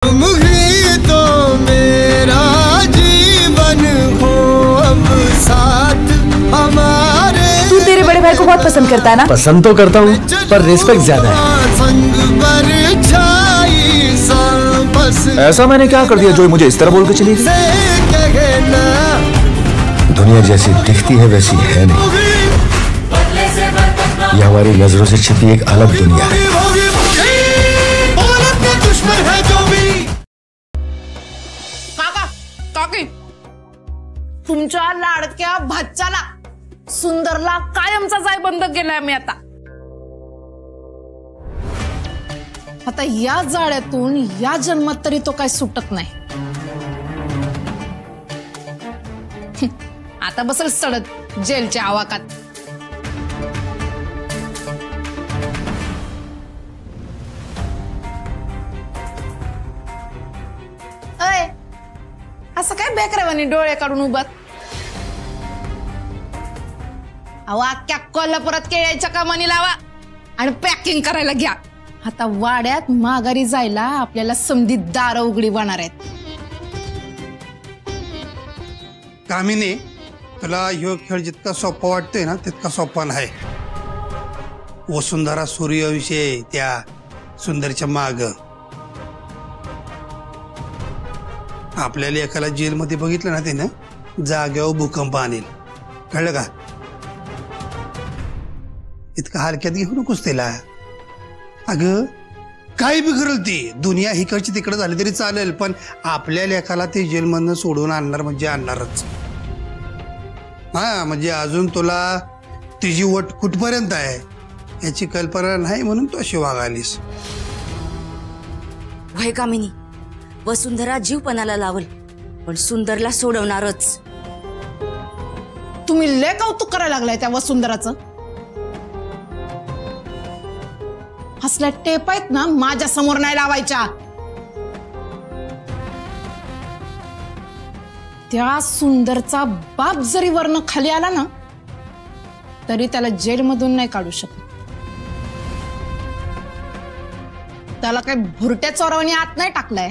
तुम ही तो मेरा जीवन हो अब साथ हमारे। तू तेरे बड़े भाई को बहुत पसंद करता है ना? पसंद तो करता हूँ पर रिस्पेक्ट ज्यादा है। संग ऐसा मैंने क्या कर दिया जो मुझे इस तरह बोल के चली गई? दुनिया जैसी दिखती है वैसी है नहीं, ये हमारी नजरों से छिपी एक अलग दुनिया है। काका काकी, तुमच्या लाडक्या भाच्याला सुंदरला कायमचा जायबंद केलाय मी आता या जाळ्यातून या जन्मात तरी तो काय सुटत नाही। आता बसल सडत जेलच्या आवाकात। अय असं काय बेकरावानी डोळे काढून उभात? अहो अख्ख्या कोल्हापुरात केळ्याच्या कामानी लावा आणि पॅकिंग करायला घ्या। आता वाड्यात माघारी जायला आपल्याला समधी दार उघडी होणार आहेत। कामिनी, तुला ह्यो खेळ जितका सोपा वाटतोय ना तितका सोपा नाही। वसुंधरा सूर्यविषयी त्या सुंदरच्या माग आपल्याला एकाला जेलमध्ये बघितलं ना त्यानं जाग्यावर भूकंप आणेल, कळलं का? इतका हलक्यात घेऊ नकोस त्याला। अगं काय बिघडल ती दुनिया हिकडची तिकडे झाली तरी चालेल, पण आपल्या लेखाला ते जेलमधनं सोडून आणणार म्हणजे आणणारच। हा म्हणजे अजून तुला तिची वट कुठपर्यंत आहे याची कल्पना नाही म्हणून तू अशी वागालीस। वय कामिनी, वसुंधरा जीवपणाला लावल पण सुंदरला सोडवणारच। तुम्ही लय कौतुक करायला लागलाय त्या वसुंधराचं। असल्या टेप आहेत ना माझ्या समोर नाही लावायच्या। त्या सुंदरचा बाप जरी वर्ण खाली आला ना तरी त्याला जेलमधून नाही काढू शकत। त्याला काही भुरट्या चोरावानी आत नाही टाकलाय,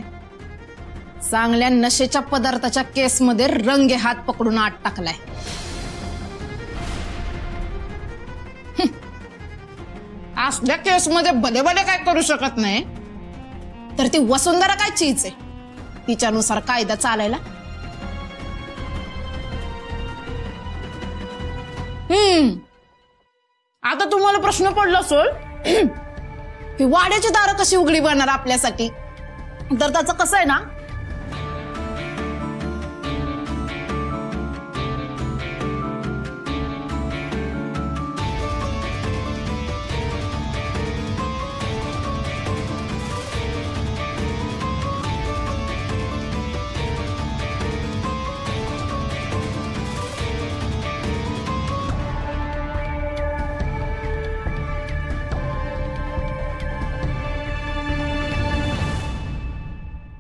चांगल्या नशेच्या पदार्थाच्या केसमध्ये रंगे हात पकडून आत टाकलाय। असल्या केसमध्ये भले भले काय करू शकत नाही तर ती वसुंधरा काय चीज आहे तिच्यानुसार कायदा चालायला? आता तुम्हाला प्रश्न पडला असेल की वाड्याची दारं कशी उघडी बनणार आपल्यासाठी, तर त्याचं कसं आहे ना,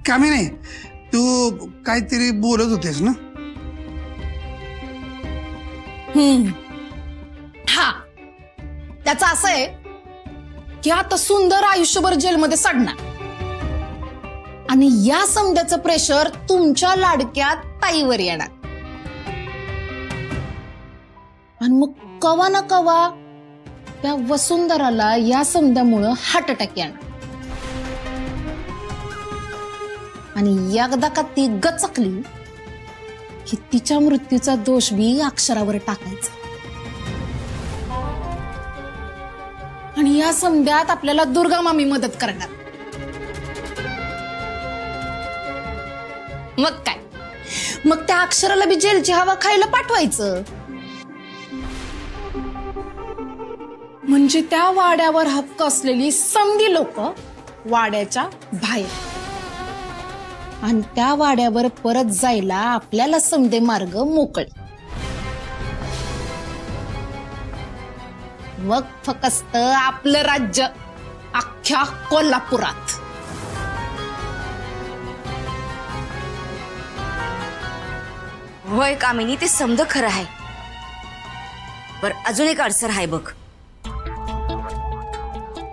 कामिनी तू काहीतरी बोलत होतेस ना? हा त्याचं असं आहे की आता सुंदर आयुष्यभर जेलमध्ये सडणार आणि या समध्याचं प्रेशर तुमच्या लाडक्या ताईवर येणार आणि मग कवा ना कवा त्या वसुंधराला या समध्यामुळं हार्ट अटॅक येणार आणि एकदा का ती गचकली की तिच्या मृत्यूचा दोष बी अक्षरावर टाकायचा आणि या समध्यात आपल्याला दुर्गा मामी मदत करणार। मग काय, मग त्या अक्षराला बी जेलची हवा खायला पाठवायचं म्हणजे त्या वाड्यावर हक्क असलेली समधी लोक वाड्याच्या बाहेर आणि त्या वाड्यावर परत जायला आपल्याला समधे मार्ग मोकळे। मग फक्त आपलं राज्य अख्ख्या कोल्हापुरात। होय कामिनी, ते समज खरं आहे, पर अजून एक अडसर आहे बघ,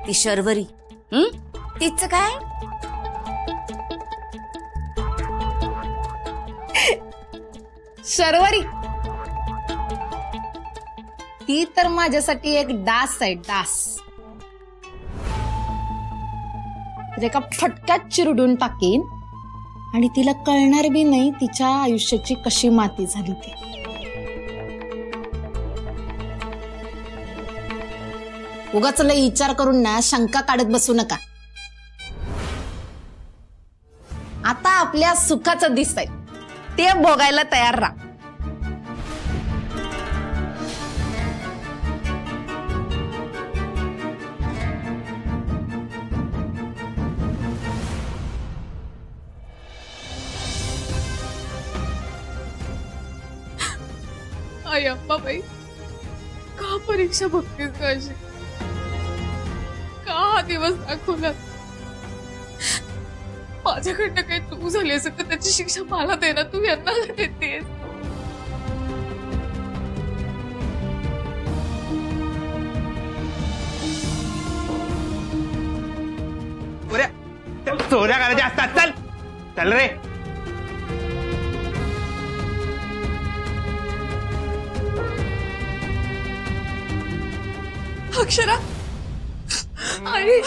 ती शर्वरी। तिचं काय? शर्वरी ती तर माझ्यासाठी एक डास आहे, डास. एका फटक्यात चिरडून टाकीन आणि तिला कळणार बी नाही तिच्या आयुष्याची कशी माती झाली ती. उगाच लय विचार करून ना शंका काढत बसू नका. आता आपल्या सुखाचं दिसतंय ते भोगायला तयार राहा. आई अंबाबाई, का परीक्षा बघतेस का अशी? का हा दिवस दाखवला? माझ्याकडनं काही चूक झाली असेल तर त्याची शिक्षा मला दे ना, तू यांना देतेस. चोऱ्या करायच्या असतात. चल चल रे. अक्षरा, आई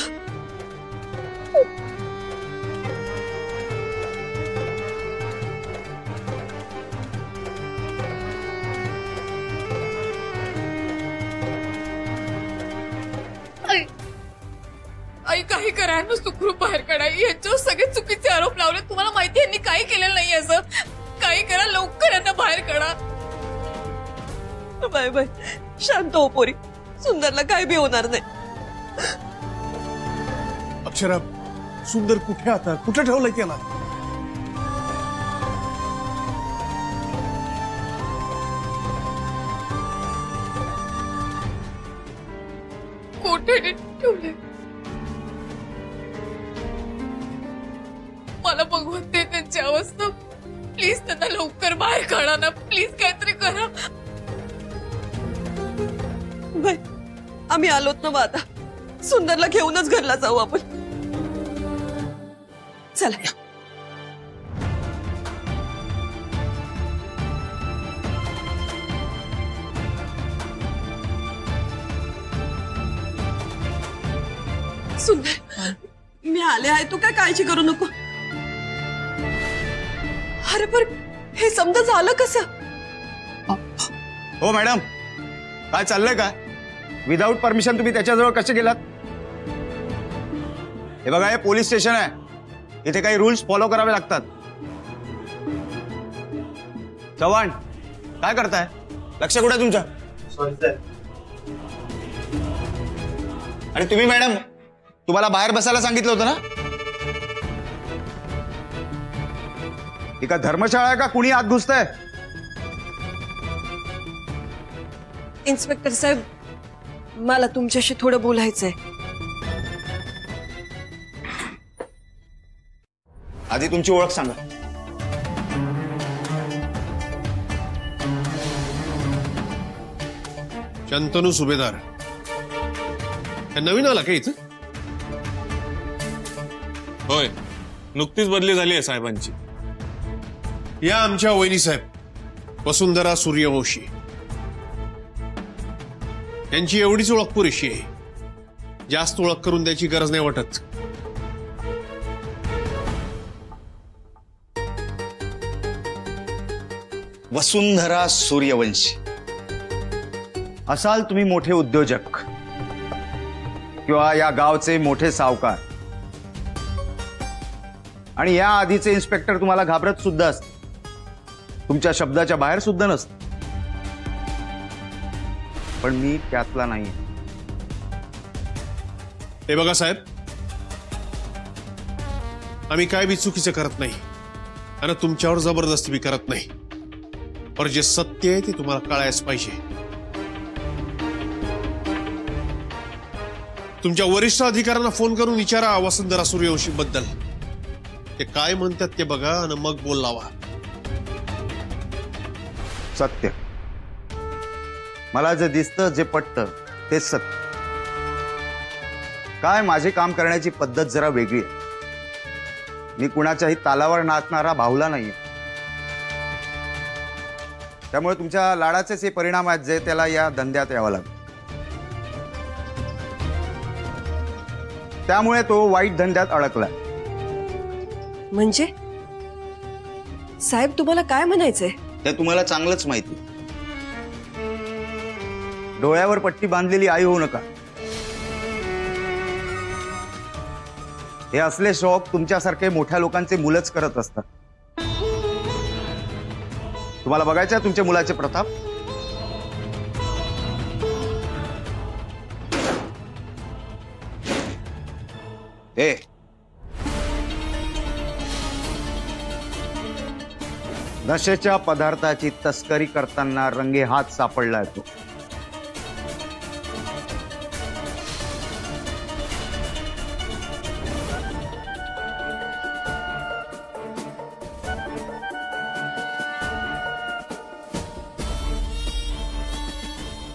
आई काही करा ना, सुखरूप बाहेर काढा. यांच्यावर सगळे चुकीचे आरोप लावले. तुम्हाला माहिती यांनी काही केलेलं नाही. असं काही करा, लवकर यांना बाहेर काढा. बाय बाय, शांत हो पोरी. सुंदरला काय बी होणार नाही. अक्षरा, सुंदर कुठे आता? कुठे ठेवलंय त्याला? कोठे ठेवले? मला बघवत ते त्यांची अवस्था. प्लीज त्यांना लवकर बाहेर काढा ना. प्लीज काहीतरी करा. बाय, आम्ही आलोत ना. आता सुंदरला घेऊनच घरला जाऊ आपण. चला. सुंदर, मी आले आहे, तू काय काळजी करू नको. अरे पण हे समजा झालं कसं? हो मॅडम, काय चाललंय काय? विदाऊट परमिशन तुम्ही त्याच्याजवळ कसे गेलात? हे बघा, हे पोलीस स्टेशन आहे. इथे काही रूल्स फॉलो करावे लागतात. चव्हाण, काय करताय? लक्ष कुठे आहे तुमच्या? आणि तुम्ही मॅडम, तुम्हाला बाहेर बसायला सांगितलं होतं ना? ही का धर्मशाळा आहे का कुणी आत घुसतंय? इन्स्पेक्टर साहेब, मला तुमच्याशी थोडं बोलायचंय. आधी तुमची ओळख सांगा. शंतनू सुभेदार. नवीन आला का इथं? होय, नुकतीच बदली झाली आहे साहेबांची. या आमच्या वहिनी साहेब, वसुंधरा सूर्यवंशी. त्यांची एवढीच ओळख पुरेशी आहे. जास्त ओळख करून द्यायची गरज नाही वाटत. वसुंधरा सूर्यवंशी. असाल तुम्ही मोठे उद्योजक किंवा या गावचे मोठे सावकार. आणि या आधीचे इन्स्पेक्टर तुम्हाला घाबरत सुद्धा असते. तुमच्या शब्दाच्या बाहेर सुद्धा नसते. पण मी त्यातला नाही. हे बघा साहेब, आम्ही काय बी चुकीचं करत नाही आणि तुमच्यावर जबरदस्ती बी करत नाही. पण जे सत्य आहे ते तुम्हाला कळायच पाहिजे. तुमच्या वरिष्ठ अधिकाऱ्यांना फोन करून विचारा वसुंधरा सूर्यवंशी बद्दल. ते काय म्हणतात ते बघा आणि मग बोल लावा. सत्य, मला जे दिसतं, जे पटतं तेच सत्य. काय माझे काम करण्याची पद्धत जरा वेगळी आहे. मी कुणाच्याही तालावर नाचणारा भावला नाहीये. त्यामुळे तुमच्या लाडाचेच हे परिणाम आहेत जे त्याला या धंद्यात यावं लागतं. त्यामुळे तो वाईट धंद्यात अडकला. म्हणजे साहेब तुम्हाला काय म्हणायचंय? ते तुम्हाला चांगलंच माहिती. डोळ्यावर पट्टी बांधलेली आई होऊ नका. हे असले शौक तुमच्यासारखे मोठ्या लोकांचे मुलंच करत असतात. तुम्हाला बघायचं तुमच्या मुलाचे प्रताप? ए नशेच्या पदार्थाची तस्करी करताना रंगे हात सापडला तो.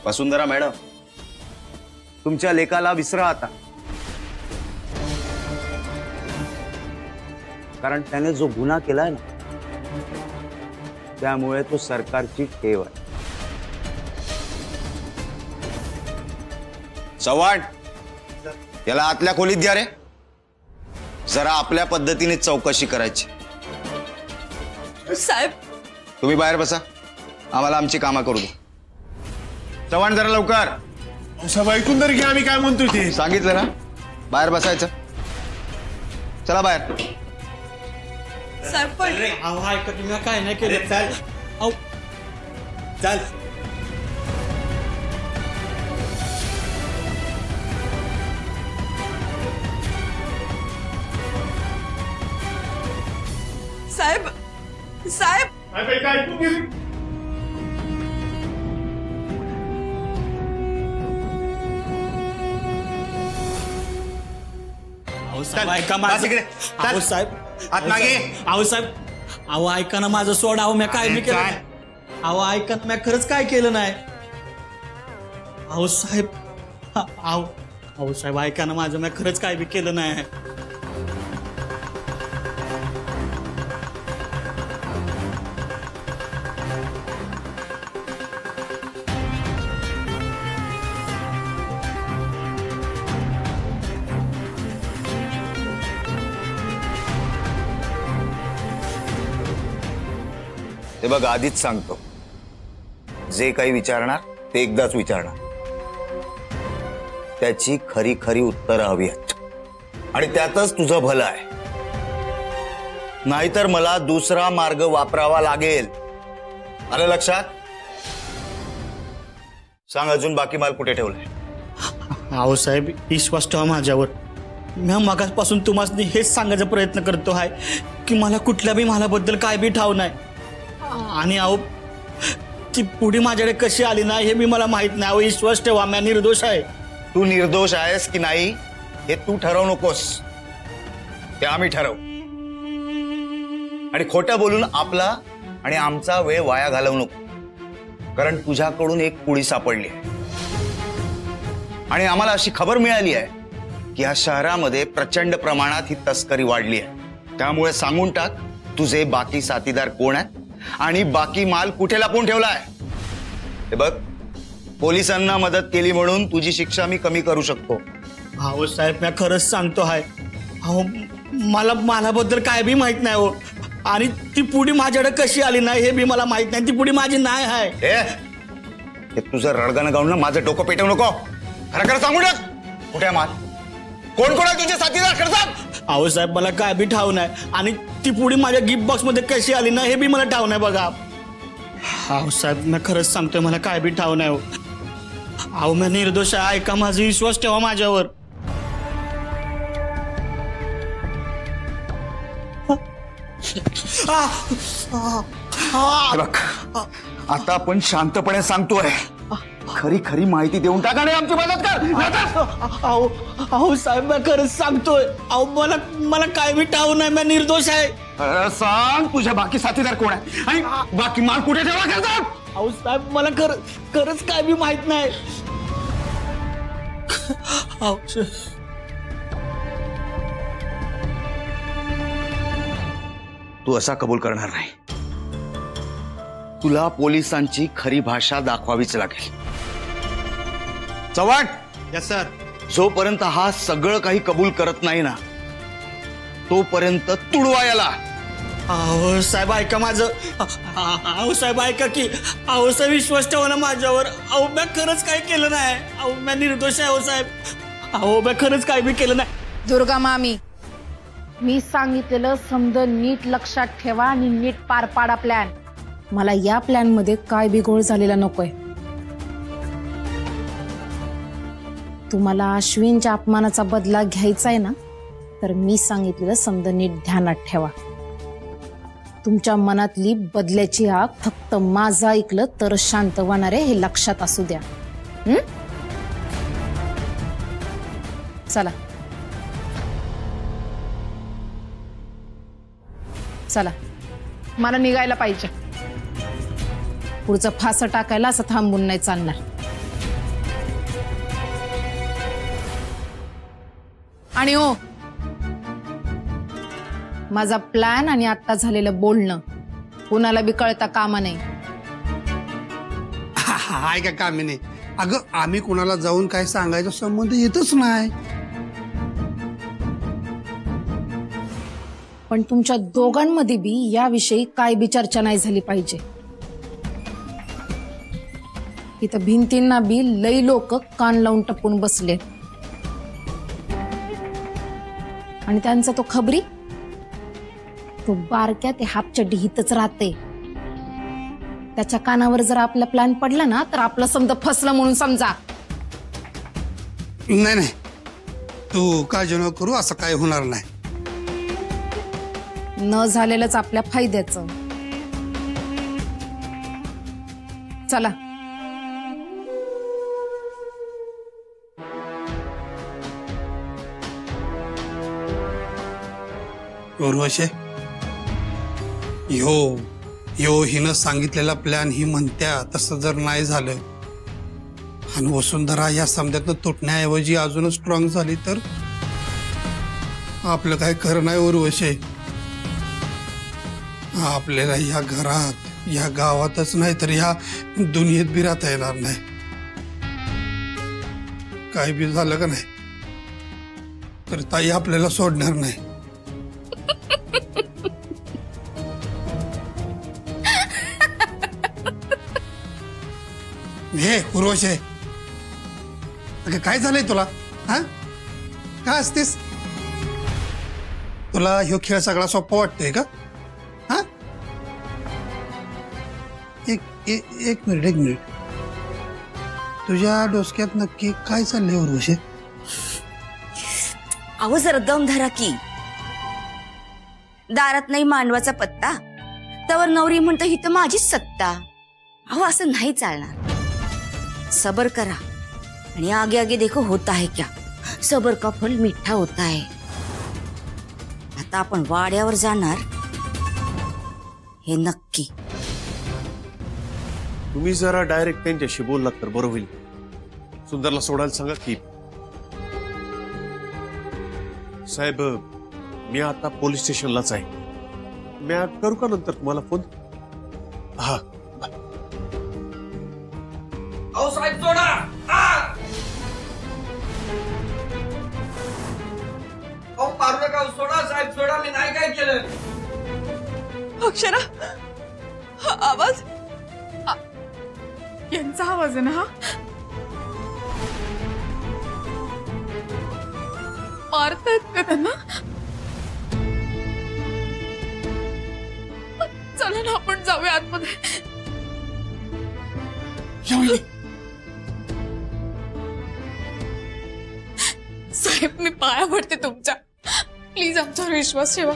वसुंधरा मॅडम, तुमच्या लेकाला विसरा आता, कारण त्याने जो गुन्हा केलाय ना त्यामुळे तो सरकारची ठेव आहे. चव्हाण, याला आतल्या खोलीत द्या रे. जरा आपल्या पद्धतीने चौकशी करायची. साहेब तुम्ही बाहेर बसा, आम्हाला आमची कामं करू दे. चव्हाण जरा लवकर. साहेब ऐकून तरी घ्या आम्ही काय म्हणतोय ते. सांगितलं ना, बाहेर बसायचं. चला बाहेर. साहेब पण तुम्ही काय नाही केलं. चाल चाल. साहेब साहेब ऐका माझं. अहो साहेब अहो साहेब, अहो ऐका ना माझं सोड. अहो मी काय मी केलं. अहो ऐका ना, मी खरंच काय केलं नाही. अहो साहेब, अहो साहेब ऐका ना माझं, मी खरंच काय बी केलं नाही. हे बघ, आधीच सांगतो, जे काही विचारणार ते एकदाच विचारणार. त्याची खरी खरी उत्तरं हवी आहेत आणि त्यातच तुझं भलं आहे. नाहीतर मला दुसरा मार्ग वापरावा लागेल. आलं लक्षात? सांग, अजून बाकी माल कुठे ठेवलाय? अहो साहेब, विश्वास ठेवा माझ्यावर. मी मगाचपासून तुम्हाला हेच सांगायचा प्रयत्न करतो आहे की मला कुठल्या बी मालाबद्दल काय बी ठाव नाही. आणि अहो ती पुढे माझ्याकडे कशी आली ना हे मी मला माहित नाही. अहो विश्वास ठेवा, मी निर्दोष आहे. तू निर्दोष आहेस की नाही हे तू ठरवू नकोस, ते आम्ही ठरवू. आणि खोटं बोलून आपला आणि आमचा वेळ वाया घालवू नको, कारण तुझ्याकडून एक पुळी सापडली आहे आणि आम्हाला अशी खबर मिळाली आहे की या शहरामध्ये प्रचंड प्रमाणात ही तस्करी वाढली आहे. त्यामुळे सांगून टाक तुझे बाकी साथीदार कोण आहेत आणि बाकी माल कुठे लपवून ठेवलाय. हे बघ, पोलिसांना मदत केली म्हणून तुझी शिक्षा मी कमी करू शकतो. अहो साहेब, मी खरंच सांगतो आहे. अहो मला मालाबद्दल काय बी माहित नाही हो. आणि ती पुढी माझ्याकडे कशी आली नाही हे बी मला माहित नाही. ती पुढी माझी नाही आहे. हे तुझं रडगाणं गाऊन ना माझं डोकं पेटवू नको. खरं खरं सांगू टाक, कुठे माल, कोण कोण आहे तुझे साथीदार? खरं सांग. अहो साहेब, मला काय बी ठाव नाही. आणि ती पुढी माझ्या गिफ्ट बॉक्स मध्ये कशी आली ना हे बी मला ठाव नाही. बघा अहो साहेब, मी खरंच सांगतोय, मला काय बी ठाव नाही हो. अहो मी निर्दोष आहे. ऐका, माझा विश्वास ठेवा माझ्यावर. बघ, आता आपण शांतपणे सांगतोय, खरी खरी माहिती देऊन टाका आणि आमची मदत कर. अहो साहेब, मी खरंच सांगतोय. अहो मला काय बी ठाव नाही, मी निर्दोष आहे. सांग, तुझ्या बाकी साथीदार कोण आहे आणि बाकी माल कुठे ठेवला? खरं सांग. अहो साहेब, मला खरंच काय बी माहित नाही. तू असा कबूल करणार नाही. तुला पोलिसांची खरी भाषा दाखवावीच लागेल. चव्हाण. Yes sir. जोपर्यंत हा सगळं काही कबूल करत नाही ना तोपर्यंत तुडवा याला. अहो साहेब ऐका माझं. अहो साहेब ऐका की. अहो साहेब विश्वास ठेवा ना माझ्यावर. अहो मी खरंच काही केलं नाही. अहो मी निर्दोष आहे. अहो साहेब अहो मी खरंच काही बी केलं नाही. दुर्गा मामी, मी सांगितलेलं समज नीट लक्षात ठेवा आणि नीट पार पाडा प्लॅन. मला या प्लॅन मध्ये काय बिघोळ झालेला नकोय. तुम्हाला अश्विनच्या अपमानाचा बदला घ्यायचा आहे ना तर मी सांगितलेलं समज नीट ध्यानात ठेवा. तुमच्या मनातली बदल्याची आग फक्त माझं ऐकलं तर शांत होणार आहे हे लक्षात असू द्या. चला चला, मला निघायला पाहिजे. पुढचं फास टाकायला असं थांबून नाही चालणार. आणि ओ, माझा प्लॅन आणि आता झालेलं बोलणं कुणाला बी कळता कामा नाही. हाय का कामिनी? अगं आम्ही कुणाला जाऊन काय सांगायचा संबंध येतच नाही. पण तुमच्या दोघांमध्ये बी याविषयी काय बी चर्चा नाही झाली पाहिजे. इथं भिंतींना बी लई लोक कान लावून टपून बसले आणि त्यांचा तो खबरी तो बारक्या ते हापचड्डी हितच राहते. त्याच्या कानावर जर आपला प्लॅन पडला ना तर आपलं समज फसलं म्हणून समजा. नाही नाही, तू काळजी नको करू, असं काय होणार नाही. न झालेलंच आपल्या फायद्याचं. चला. उर्वशी, यो हिनं सांगितलेला प्लॅन ही म्हणत्या तसं जर नाही झालं आणि वसुंधरा या समजातनं तुटण्याऐवजी अजूनच स्ट्रॉंग झाली तर आपलं काय खरं नाही. उर्वशी, आपल्याला या घरात या गावातच नाही तर या दुनियेत बी राहता येणार नाही. काय बी झालं का नाही तर ताई आपल्याला सोडणार नाही. हे उर्वशी, अगं काय झालंय तुला? हा काय असतेस? तुला ह्यो खेळ सगळा सोपा वाटतोय का? हा एक मिनिट. तुझ्या डोसक्यात नक्की काय चाललंय उर्वशी? अहो जरा दम धरा की. दारात नाही मांडवाचा पत्ता तवर नवरी म्हणतो ही तर माझीच सत्ता. अहो असं नाही चालणार. सबर करा आणि आगे आगे देखो होता है क्या. सबर का फल मीठा होता है. आता आपण वाड्यावर जाणार हे नक्की. तुम्ही जरा डायरेक्ट त्यांच्याशी बोललात तर बरं होईल. सुंदरला सोडायला सांगा की. साहेब मी आता पोलीस स्टेशनलाच आहे. मी करू का नंतर तुम्हाला फोन? हा. अहो साहेब सोडा. अहो मारू नका. सोडा साहेब सोडा. मी नाही काय केलं. अक्षरा, हा आवाज यांचा आवाज आहे ना? हा मारतायत का त्यांना? चला ना आपण जाऊया आतमध्ये. साहेब मी पाया पडते तुमच्या. प्लीज आमच्यावर विश्वास ठेवा.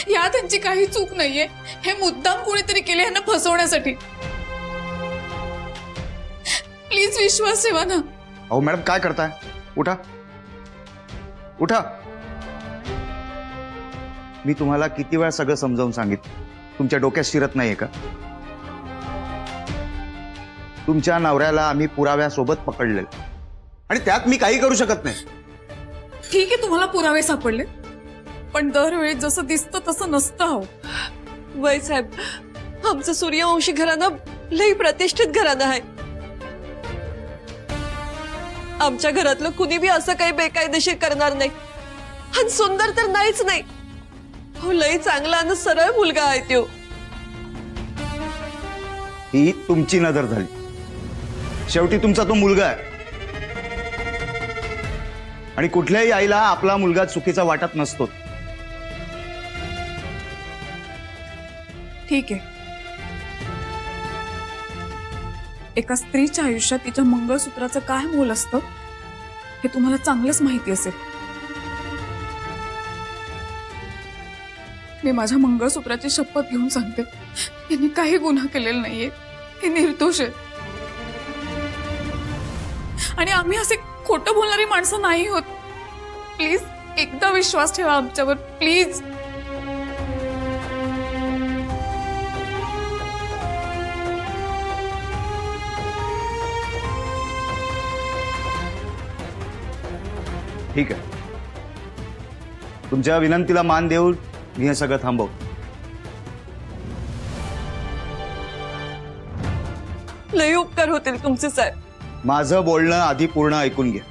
या त्यांची काही चूक नाहीये. हे मुद्दाम कोणीतरी केले यांना फसवण्यासाठी. प्लीज विश्वास ठेवा ना. अहो मॅडम काय करताय? उठा उठा. मी तुम्हाला किती वेळा सगळं समजावून सांगितलं. तुमच्या डोक्यात शिरत नाहीये का? तुमच्या नवऱ्याला आम्ही पुराव्यासोबत पकडले आणि त्यात मी काही करू शकत नाही. ठीक आहे तुम्हाला पुरावे सापडले पण दरवेळी जसं दिसतं तसं नसतं. हो वय साहेब, आमचं सूर्यवंशी घराणं लई प्रतिष्ठित घराणं आहे. आमच्या घरातलं कुणी बी असं काही बेकायदेशीर करणार नाही. आणि सुंदर तर नाहीच नाही. हो, लई चांगला आणि सरळ मुलगा आहे तो. ही तुमची नजर झाली. शेवटी तुमचा तो मुलगा आहे आणि कुठल्याही आईला आपला मुलगा चुकीचा वाटत नसतो. ठीक आहे. एका स्त्रीच्या आयुष्यात तिच्या मंगळसूत्राचं काय मोल असतं हे तुम्हाला चांगलंच माहिती असेल. मी माझ्या मंगळसूत्राची शपथ घेऊन सांगते, यांनी काही गुन्हा केलेला नाहीये. हे निर्दोष आहेत आणि आम्ही असे खोटं बोलणारी माणसं नाही होत. प्लीज एकदा विश्वास ठेवा आमच्यावर, प्लीज. ठीक आहे, तुमच्या विनंतीला मान देऊन मी हे सगळं थांबवतो. लई उपकार होतील तुमचे साहेब. माझं बोलणं आधी पूर्ण ऐकून घ्या.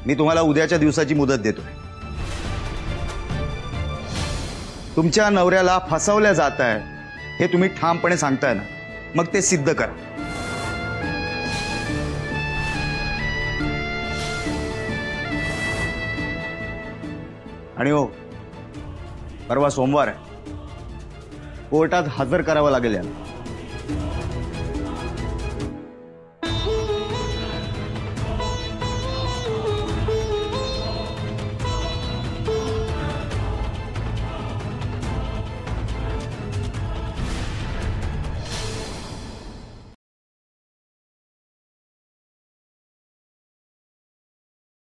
मी तुम्हाला उद्याच्या दिवसाची मुदत देतोय. तुमच्या नवऱ्याला फसवल्या जात आहे हे तुम्ही ठामपणे सांगताय ना, मग ते सिद्ध करा. आणि हो, परवा सोमवार आहे, कोर्टात हजर करावं लागेल याला.